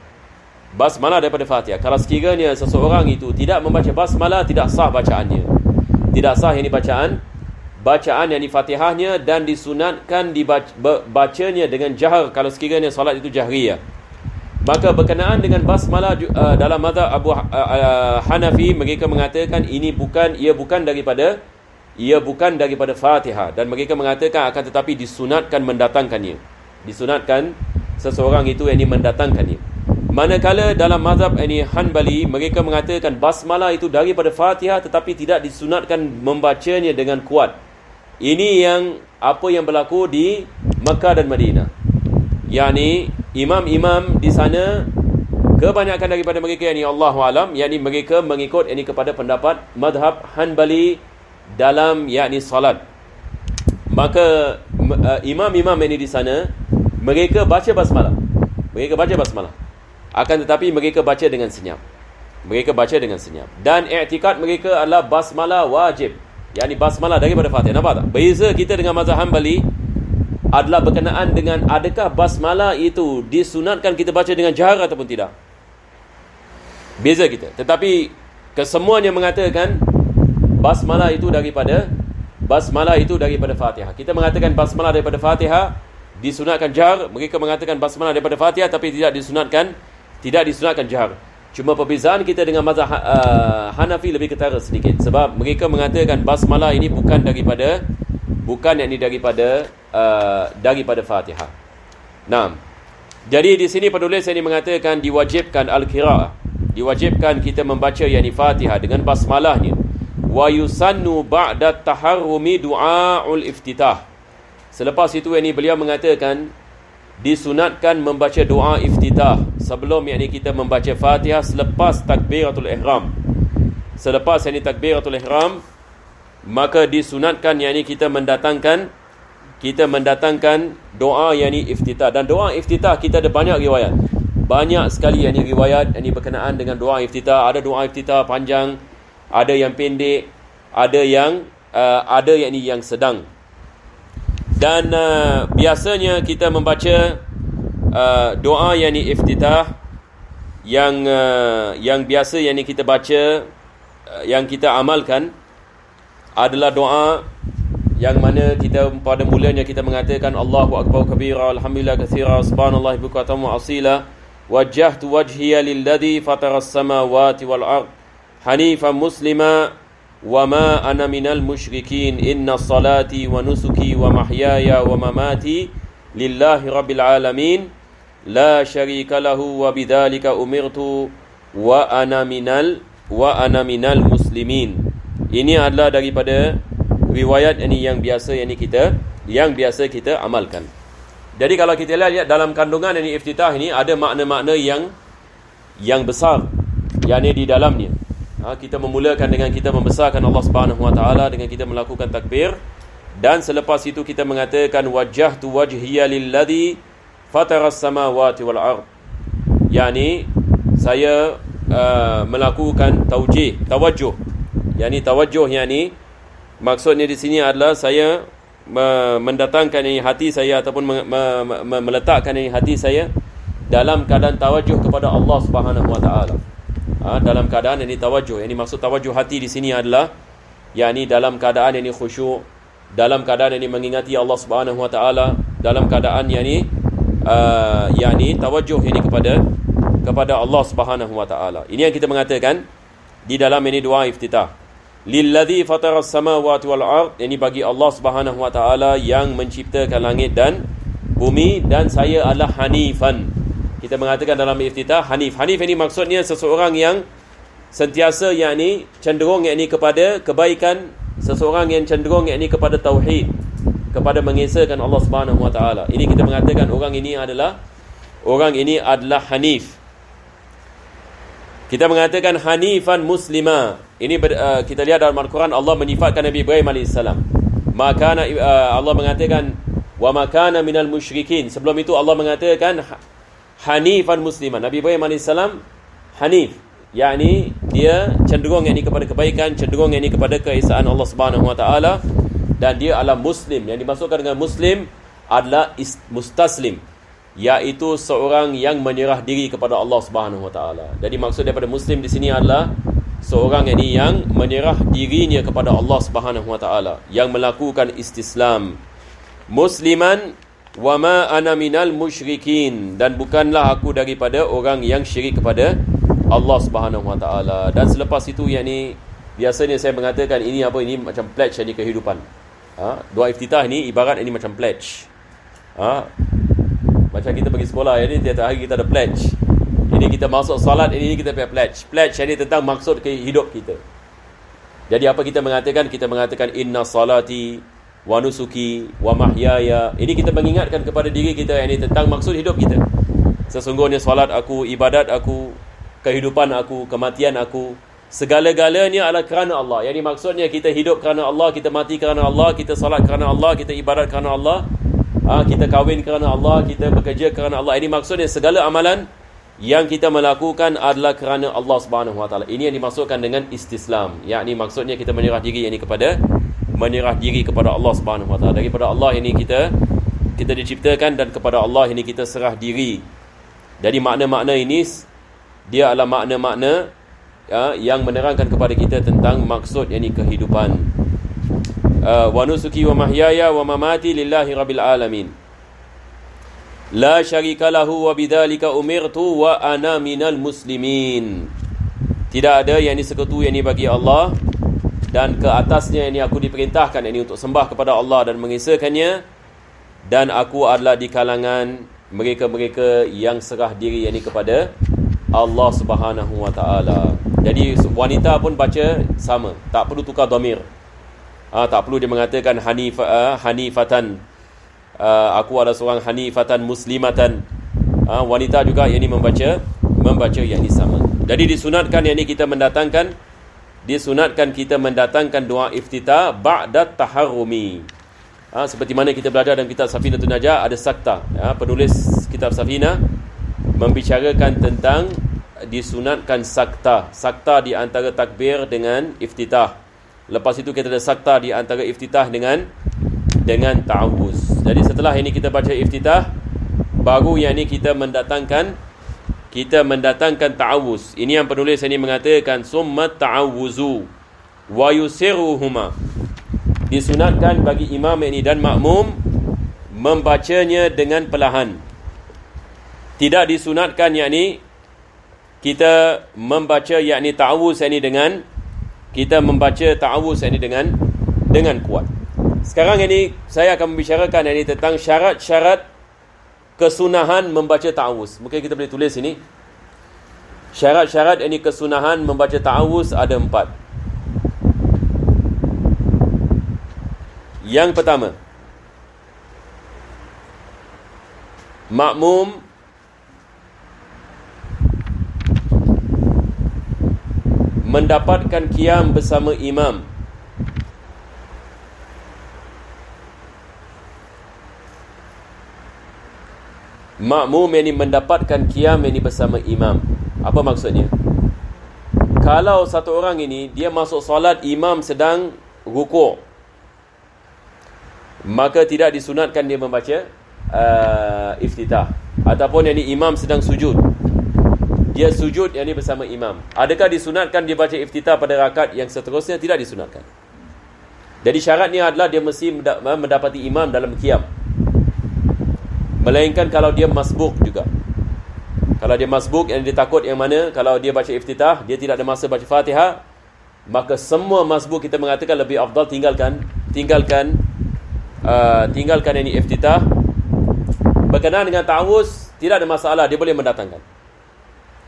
Basmalah daripada Fatihah. Kalau sekiranya seseorang itu tidak membaca basmalah, tidak sah bacaannya. Tidak sah ini bacaan yang di Fatihahnya, dan disunatkan dibacanya dengan jahar kalau sekiranya solat itu jahriyah. Maka berkenaan dengan basmalah dalam mazhab Abu Hanafi, mereka mengatakan ia bukan daripada Fatihah, dan mereka mengatakan akan tetapi disunatkan mendatangkannya. Disunatkan seseorang itu yang mendatangkannya. Manakala dalam mazhab ini Hanbali, mereka mengatakan basmalah itu daripada Fatihah tetapi tidak disunatkan membacanya dengan kuat. Ini yang berlaku di Makkah dan Madinah. yakni imam-imam di sana kebanyakan daripada mereka yakni Allahu alam, yakni mereka mengikut yakni kepada pendapat mazhab Hanbali dalam yakni salat. Maka imam-imam ini di sana mereka baca basmalah. Akan tetapi mereka baca dengan senyap. Dan i'tikad mereka adalah basmalah wajib. yakni basmalah daripada Fatihah. Nampak tak? Beza kita dengan mazhab Hanbali adalah berkenaan dengan adakah basmalah itu disunatkan kita baca dengan jahar ataupun tidak. Beza kita. Tetapi kesemuanya mengatakan basmalah itu daripada Fatihah. Kita mengatakan basmalah daripada Fatihah disunatkan jahar, mereka mengatakan basmalah daripada Fatihah tapi tidak disunatkan jahar. Cuma perbezaan kita dengan mazhab Hanafi lebih ketara sedikit, sebab mereka mengatakan basmalah ini bukan daripada Fatihah. Nah, jadi di sini penulis ini mengatakan diwajibkan al-qiraah, diwajibkan kita membaca yakni Fatihah dengan basmalahnya. Wa yusannu ba'da taharrumi du'aul iftitah. Selepas itu yakni beliau mengatakan disunatkan membaca doa iftitah sebelum yakni kita membaca Fatihah selepas takbiratul ihram. Selepas yakni takbiratul ihram, maka disunatkan yakni kita mendatangkan doa yakni iftitah. Dan doa iftitah kita ada banyak riwayat. banyak sekali yang ini riwayat yang ini berkenaan dengan doa iftitah. Ada doa iftitah panjang, ada yang pendek, ada yang ini yang sedang. Dan biasanya kita membaca doa yang ini iftitah yang biasa yang ini kita baca, yang kita amalkan adalah doa yang mana kita pada mulanya kita mengatakan Allahu akbar kabira, alhamdulillah katsira, subhanallahi bukratan wa asila, wajjahtu wajhiya lilladzi fataras samawati wal ard hanifan muslima wa ma ana minal musyrikin, inna salati wa nusuki wa mahyaya wa mamati lillahi rabbil alamin, la syarika lahu wa bidzalika umirtu wa ana minal muslimin. Ini adalah daripada riwayat ini yang biasa kita amalkan. Jadi kalau kita lihat dalam kandungan ini iftitah ini ada makna-makna yang besar yang di dalamnya. Kita memulakan dengan kita membesarkan Allah Subhanahu Wa Taala dengan kita melakukan takbir, dan selepas itu kita mengatakan wajjahtu wajhiya lilladzi fataras samawati wal ard. Yani saya melakukan tawajjuh. Yani tawajjuh yani maksudnya di sini adalah saya mendatangkan ini hati saya ataupun meletakkan ini hati saya dalam keadaan tawajjuh kepada Allah Subhanahu Wa Taala. Dalam keadaan ini tawajjuh. Ini maksud tawajjuh hati di sini adalah yakni dalam keadaan ini khusyuk, dalam keadaan ini mengingati Allah Subhanahu Wa Taala, dalam keadaan yakni tawajjuh ini kepada Allah Subhanahu Wa Taala. Ini yang kita mengatakan di dalam ini doa iftitah. Lilladzi fataras samawati wal ard, ini bagi Allah Subhanahu Wa Taala yang menciptakan langit dan bumi, dan saya adalah hanifan. Kita mengatakan dalam iftitah hanif. Hanif ini maksudnya seseorang yang sentiasa yakni cenderung yakni kepada kebaikan, seseorang yang cenderung yakni kepada tauhid, kepada mengesahkan Allah Subhanahu Wa Taala. Ini kita mengatakan orang ini adalah hanif. Kita mengatakan hanifan muslima. Ini kita lihat dalam Al-Quran Allah menyifatkan Nabi Ibrahim AS. Allah mengatakan wa ma kana minal musyrikin. Sebelum itu Allah mengatakan hanifan musliman. Nabi Ibrahim AS hanif, yakni dia cenderung yakni kepada kebaikan, cenderung yakni kepada keesaan Allah Subhanahu Wa Taala, dan dia adalah muslim. Yang dimaksudkan dengan muslim adalah mustaslim, iaitu seorang yang menyerah diri kepada Allah Subhanahu Wa Taala. Jadi maksud daripada muslim di sini adalah seorang yang menyerah dirinya kepada Allah Subhanahu Wa Taala, yang melakukan istislam. Musliman wa ma ana minal musyrikin, dan bukanlah aku daripada orang yang syirik kepada Allah Subhanahu Wa Taala. Dan selepas itu yakni biasanya saya mengatakan ini macam pledge ini kehidupan. Doa iftitah ini ibarat ini macam pledge. Macam kita pergi sekolah ini tiap hari kita ada pledge. Ini kita masuk solat, ini kita punya pledge. Pledge ini tentang maksud hidup kita. Jadi apa kita mengatakan? Kita mengatakan inna salati wa nusuki wa mahyaya. Ini kita mengingatkan kepada diri kita ini tentang maksud hidup kita. Sesungguhnya solat aku, ibadat aku, kehidupan aku, kematian aku, segala-galanya adalah kerana Allah. Yang ini maksudnya kita hidup kerana Allah, kita mati kerana Allah, kita solat kerana Allah, kita ibadat kerana Allah, kita kahwin kerana Allah, kita bekerja kerana Allah. Ini maksudnya segala amalan yang kita melakukan adalah kerana Allah Subhanahu Wa Taala. Ini yang dimaksudkan dengan istislam. Yakni maksudnya kita menyerah diri kepada Allah Subhanahu Wa Taala. Daripada Allah ini kita diciptakan, dan kepada Allah ini kita serah diri. Jadi makna-makna ini dia adalah makna-makna yang menerangkan kepada kita tentang maksud yakni kehidupan. Wa nusuki wa mahyaya wa mamati lillahi rabbil alamin. La syarika lahu wa bidzalika umirtu wa ana minal muslimin. Tidak ada yang disekutu yang ini bagi Allah, dan ke atasnya ini aku diperintahkan ini untuk sembah kepada Allah dan mengesahkannya, dan aku adalah di kalangan mereka-mereka yang serah diri ini kepada Allah Subhanahu Wa Taala. Jadi wanita pun baca sama, tak perlu tukar dhamir. Tak perlu dia mengatakan hanifatan. Aku adalah seorang hanifatan muslimatan. Wanita juga yang ini membaca yang ini sama. Jadi disunatkan kita mendatangkan doa iftitah ba'da taharrumi. Seperti mana kita belajar dalam kitab Safinatun Najah, ada sakta. Penulis kitab Safinah membicarakan tentang disunatkan sakta. Sakta di antara takbir dengan iftitah. Lepas itu kita ada sakta di antara iftitah dengan ta'awuz. Jadi setelah ini kita baca iftitah, baru yang ini kita mendatangkan ta'awuz. Ini yang penulis ini mengatakan summa ta'awuzu wa yusiruhuma. Disunatkan bagi imam ini dan makmum membacanya dengan perlahan. Tidak disunatkan yakni kita membaca yakni ta'awuz ini dengan kita membaca ta'awuz ini dengan kuat. Sekarang ini saya akan membicarakan ini tentang syarat-syarat kesunahan membaca ta'awuz. Mungkin kita boleh tulis ini. Syarat-syarat ini kesunahan membaca ta'awuz ada 4. Yang pertama, makmum mendapatkan qiyam bersama imam. Makmum yang mendapatkan qiyam ini bersama imam. Apa maksudnya? Kalau satu orang ini dia masuk solat, imam sedang rukuk, maka tidak disunatkan dia membaca iftitah. Ataupun yang ini imam sedang sujud, dia sujud yang ini bersama imam, adakah disunatkan dia baca iftitah pada rakaat yang seterusnya? Tidak disunatkan. Jadi syaratnya adalah dia mesti mendapati imam dalam qiyam. Melainkan kalau dia masbuk juga. Kalau dia masbuk, yang dia takut yang mana kalau dia baca iftitah dia tidak ada masa baca Fatihah, maka semua masbuk kita mengatakan lebih afdal tinggalkan ini iftitah. Berkenaan dengan ta'awuz tidak ada masalah, dia boleh mendatangkan.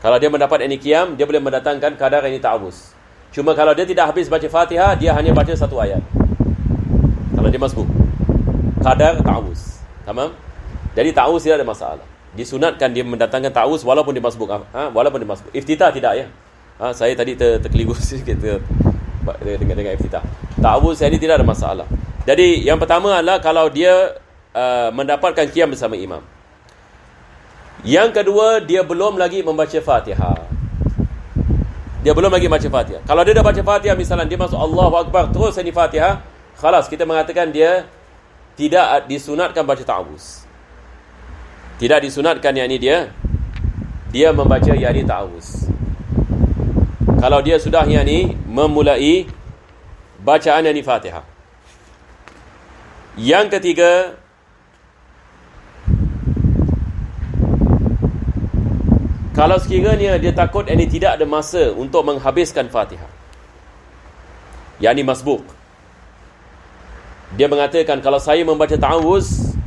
Kalau dia mendapat ini qiyam, dia boleh mendatangkan kadar ini ta'awuz. Cuma kalau dia tidak habis baca Fatihah, dia hanya baca satu ayat. Kalau dia masbuk, kadar ta'awuz. Tamam? Jadi ta'awuz tidak ada masalah. Disunatkan dia mendatangkan ta'awuz walaupun dia masbuk. Walaupun dia masbuk. Iftitah tidak ya. Saya tadi terkeliru sikit dengan iftitah. Ta'awuz ini tidak ada masalah. Jadi yang pertama adalah kalau dia mendapatkan qiyam bersama imam. Yang kedua, dia belum lagi membaca Fatihah. Dia belum lagi baca Fatihah. Kalau dia dah baca Fatihah, misalnya dia masuk Allahu Akbar terus ini Fatihah, khalas kita mengatakan dia tidak disunatkan baca ta'awuz. Tidak disunatkan yakni dia membaca yakni ta'awuz. Kalau dia sudah yakni memulai bacaan yakni Fatihah. Yang ketiga, kalau sekiranya dia takut ini tidak ada masa untuk menghabiskan Fatihah, yakni masbuk, dia mengatakan kalau saya membaca ta'awuz,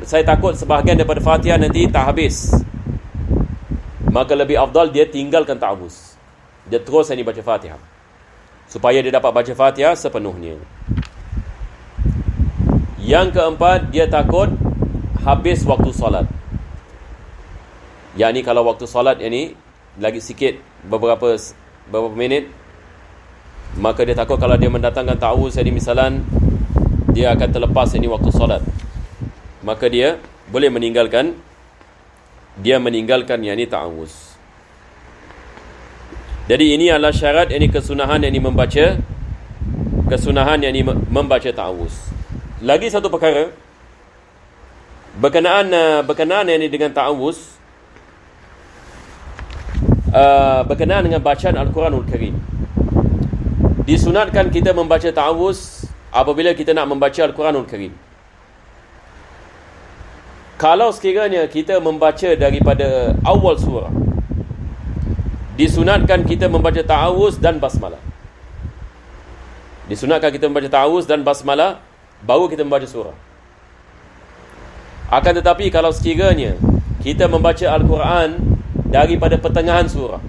saya takut sebahagian daripada Fatihah nanti tak habis, maka lebih afdal dia tinggalkan ta'awuz, dia terus ini baca Fatihah supaya dia dapat baca Fatihah sepenuhnya. Yang keempat, dia takut habis waktu solat. Yakni kalau waktu solat ini lagi sikit beberapa minit, maka dia takut kalau dia mendatangkan ta'awuz ini misalan dia akan terlepas ini waktu solat, maka dia boleh meninggalkan yakni ta'awuz. Jadi ini adalah syarat yakni kesunahan yakni membaca ta'awuz. Lagi satu perkara berkenaan yakni dengan ta'awuz, berkenaan dengan bacaan Al-Quranul Karim. Disunatkan kita membaca ta'awuz apabila kita nak membaca Al-Quranul Karim. Kalau sekiranya kita membaca daripada awal surah, disunatkan kita membaca ta'awuz dan basmalah. Disunatkan kita membaca ta'awuz dan basmalah, baru kita membaca surah. Akan tetapi kalau sekiranya kita membaca Al-Quran daripada pertengahan surah,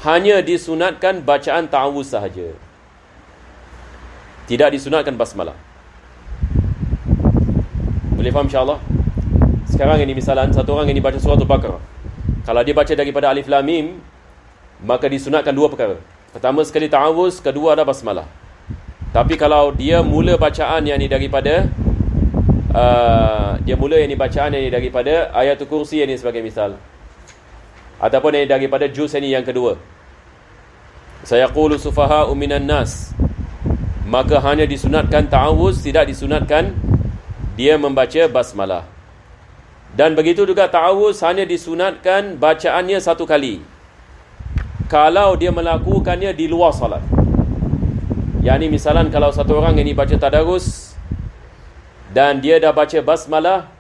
hanya disunatkan bacaan ta'awuz sahaja, tidak disunatkan basmalah. Boleh faham insyaAllah? Sekarang ini misalan satu orang ini baca surah Al-Baqarah, kalau dia baca daripada Alif Lam Mim, maka disunatkan dua perkara. Pertama sekali ta'awuz, kedua ada basmalah. Tapi kalau dia mula bacaan yang ni daripada dia mula yang ni bacaan yang ni daripada ayatul kursi yang ni sebagai misal, ataupun yang daripada juz yang ni yang kedua, sayaqulu sufaha'u minan nas, maka hanya disunatkan ta'awuz, tidak disunatkan dia membaca basmalah. Dan begitu juga ta'awuz hanya disunatkan bacaannya satu kali kalau dia melakukannya di luar salat. Yani misalan kalau satu orang yang baca tadarus dan dia dah baca basmalah,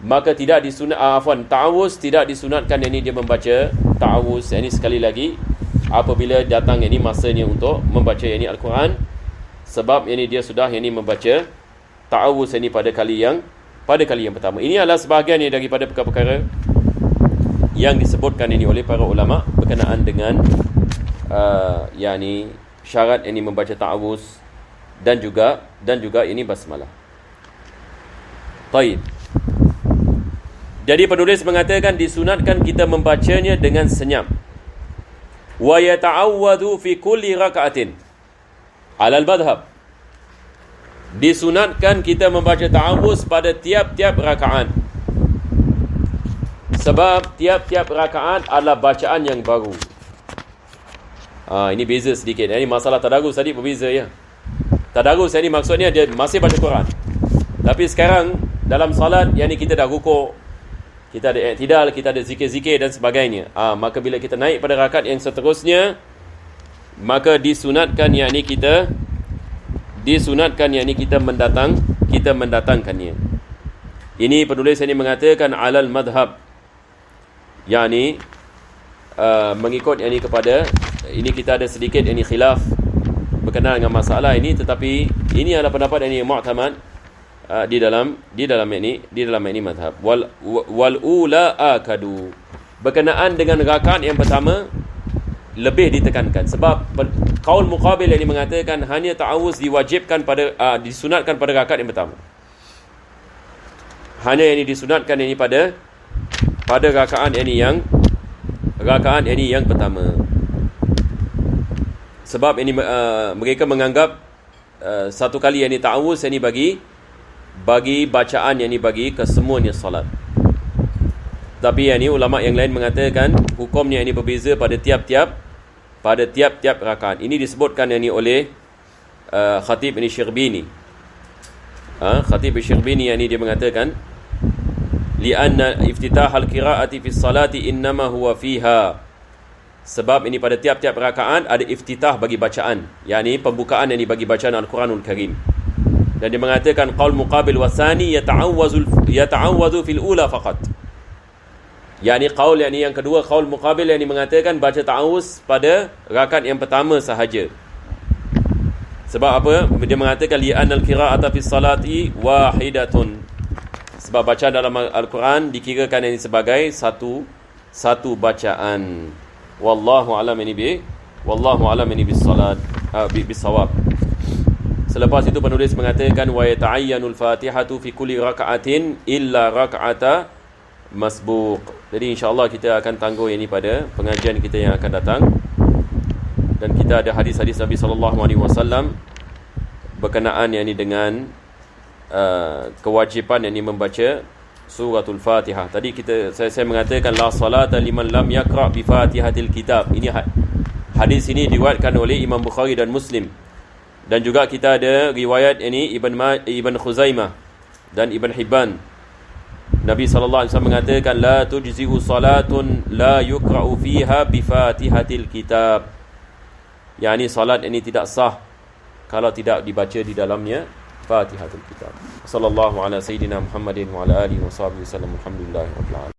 maka tidak ta'awuz tidak disunatkan yang ini dia membaca ta'awuz yang ini sekali lagi apabila datang yang ini masanya untuk membaca yang ini Al-Quran, sebab yang ini dia sudah yang ini membaca ta'awuz yang ini pada kali yang pertama. Ini adalah sebahagian daripada perkara-perkara yang disebutkan ini oleh para ulama berkenaan dengan yakni syarat ini membaca ta'awuz dan juga ini basmalah. Baik. Jadi penulis mengatakan disunatkan kita membacanya dengan senyap. Wa yata'awwadhu fi kulli raka'atin. Alal madhab. Disunatkan kita membaca ta'awuz pada tiap-tiap rakaat. Sebab tiap-tiap rakaat adalah bacaan yang baru. Ini beza sedikit. Ini masalah tadarus tadi berbeza ya. Tadarus ini maksudnya dia masih baca Quran. Tapi sekarang dalam salat yang ni kita dah rukuk, kita ada i'tidal, kita ada zikir-zikir dan sebagainya. Maka bila kita naik pada rakaat yang seterusnya, maka disunatkan yang ni kita mendatangkannya. Ini penulis ini mengatakan alal madhab, yakni mengikut yang ni kepada ini kita ada sedikit yang ni khilaf berkenaan dengan masalah ini, tetapi ini adalah pendapat yang ni mu'tamad di dalam ini madhab. Wal ula akadu, berkenaan dengan rakaat yang pertama lebih ditekankan, sebab qaul muqabil yang mengatakan hanya ta'awuz diwajibkan disunatkan pada rakaat yang pertama. Hanya yang disunatkan ini pada rakaat yang pertama. Sebab ini mereka menganggap satu kali yang ta'awuz yang bagi bacaan yang bagi kesemuanya salat. Tapi yang ulama yang lain mengatakan hukumnya ini berbeza pada tiap-tiap rakaat. Ini disebutkan yang oleh Khatib ini Syirbini. Khatib Syirbini yang dia mengatakan li'anna iftitah al-qira'ati fi salati innama huwa fiha. Sebab ini pada tiap-tiap rakaat ada iftitah bagi bacaan, yakni pembukaan yang bagi bacaan Al-Quranul Karim. Dan dia mengatakan qaul muqabil wasani yata'awwadhu fil ula faqat. Yakni qaul yang kedua, qaul muqabil yang mengatakan baca ta'awuz pada rakaat yang pertama sahaja. Sebab apa? Dia mengatakan li'anal qira'ata fis salati wahidatun. Sebab bacaan dalam Al-Quran dikirakan ini sebagai satu bacaan. Wallahu alam ini bis-salat bis-sawab. Selepas itu penulis mengatakan wa yata'ayyanul fatihatu fi kulli raka'atin illa raka'ata masbuq. Jadi insya-Allah kita akan tangguh ini pada pengajian kita yang akan datang. Dan kita ada hadis-hadis Nabi sallallahu alaihi wasallam berkenaan yang ini dengan kewajipan yang ini membaca suratul Fatihah. Tadi saya mengatakan la salata liman lam yaqra bi Fatihatil kitab. Ini hadis ini diriwayatkan oleh Imam Bukhari dan Muslim. Dan juga kita ada riwayat ini Ibn Khuzaimah dan Ibn Hibban. Nabi sallallahu alaihi wasallam mengatakan la tujzi'u salatun la yuqra'u fiha bi Fatihatil kitab. Yani salat ini tidak sah kalau tidak dibaca di dalamnya Fatihatul Kitab. Sallallahu ala sayyidina Muhammadin wa ala alihi wa sahbihi wasallam. Alhamdulillahirabbil alamin.